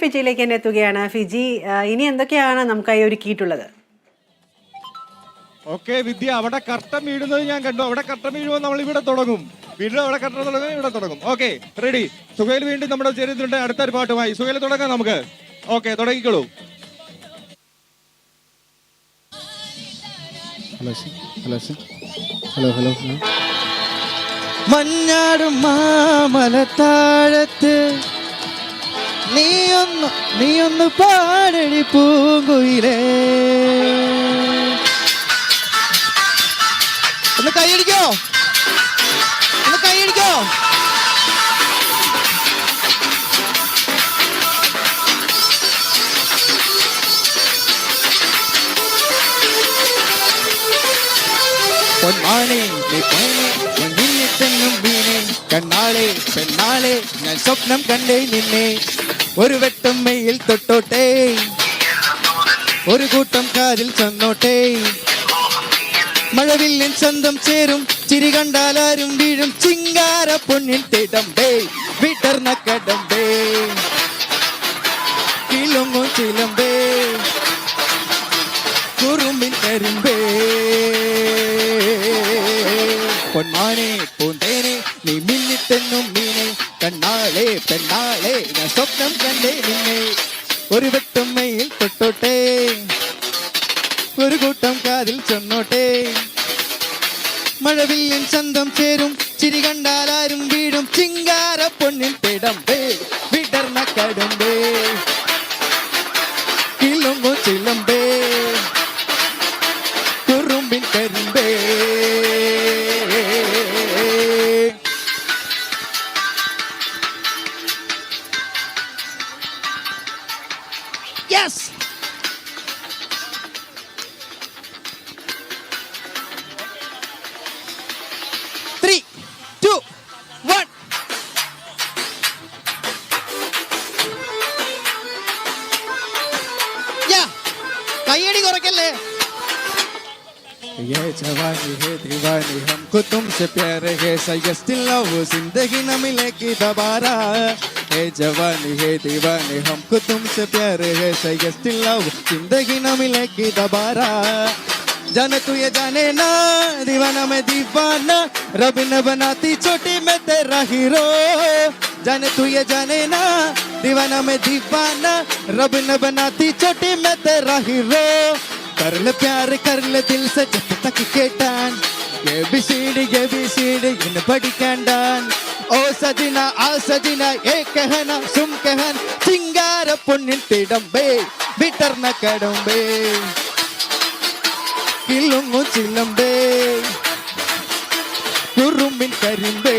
ഫിജിയിലേക്ക് തന്നെ എത്തുകയാണ്. ഫിജി, ഇനി എന്തൊക്കെയാണ് നമുക്കായി ഒരുക്കിയിട്ടുള്ളത്? ഓക്കെ വിദ്യ, അവിടെ കർട്ടൻ വീഴുന്നത് ഞാൻ കണ്ടു. അവിടെ കർട്ടൻ വീഴുമ്പോൾ നമ്മൾ ഇവിടെ തുടങ്ങും. വീണ്ടും അവിടെ കർട്ടൻ തുടങ്ങും, ഇവിടെ തുടങ്ങും. Okay, ready. സുഹേൽ വീണ്ടും നമ്മുടെ ചേരുന്നുണ്ട് അടുത്തൊരു പാട്ടുമായി. സുഹേൽ തുടങ്ങാം നമുക്ക്. ഓക്കെ, തുടങ്ങിക്കോളൂ. ഹലോ. മഞ്ഞാടും മാമലത്താഴത്ത് നീയൊന്ന് പാടടി പൂങ്കുയിലേ. ഒന്ന് കൈയടിക്കോ. പൊന്മാനെ നിന്നെന്നും വീണേ, കണ്ണാളെ പെണ്ണാളെ ഞാൻ സ്വപ്നം കണ്ടേ നിന്നെ. ഒരു വെട്ടം മെയിൽ തൊട്ടോട്ടെ, ഒരു കൂട്ടം കാതിൽ ചെന്നോട്ടെ. മഴവില്ലിൻ ചന്തം ചേരും, ചിരി കണ്ടാലാരും വീഴും. ചിങ്കാര പൊന്നിൻ തിടമ്പേ, വിടർന്ന കടമ്പേ, കിളുങ്ങും ചിലമ്പേ, കുറുമ്പിൻ കരിമ്പേ. പൊന്മാനെ പൂന്തേനെ നീ മിന്നിത്തെന്നും മീനെ, കണ്ണാളെ പെണ്ണാളെ ഞാൻ സ്വപ്നം കണ്ടേ നിന്നെ. ഒരു വെട്ടും മെയിൽ തൊട്ടോട്ടെ, ഒരു കൂട്ടം കാതിൽ ചെന്നോട്ടെ. മഴവില്ലിൻ ചന്തം ചേരും, ചിരി കണ്ടാലാരും വീടും. ചിങ്കാര പൊന്നിൻ തിടമ്പേ, വിടർന്ന കടമ്പേ, കിളുങ്ങും ചിലമ്പേ, കുറുമ്പിൻ കരിമ്പേ. Yes! कईड़ी गोरकेले ये जवानी है दीवानी, हमको तुमसे प्यार है, सही स्टिल लव, जिंदगी न मिलेगी दोबारा. ये जवानी है दीवानी, हमको तुमसे प्यार है, सही स्टिल लव, जिंदगी न मिलेगी दोबारा. जाने तू ये जाने ना, दीवाना मैं दीवाना, रब ने बनाती छोटी मैं तेरा हीरो. जाने तू ये जाने ना, दीवाना मैं दीवाना, रब ने बनाती छोटी मैं तेरा हीरो. कर ले प्यार कर ले दिल से जब तक केटान, ये भी सीढ़ी इन बड़ी कैंडान. ओ सजना आ सजना ये कहना सुम कहन, चिंगार पुण्य तिडंबे, विटर्न कड़ंबे, किलुंगु चिलंबे, कुरुम्बिन करिंबे.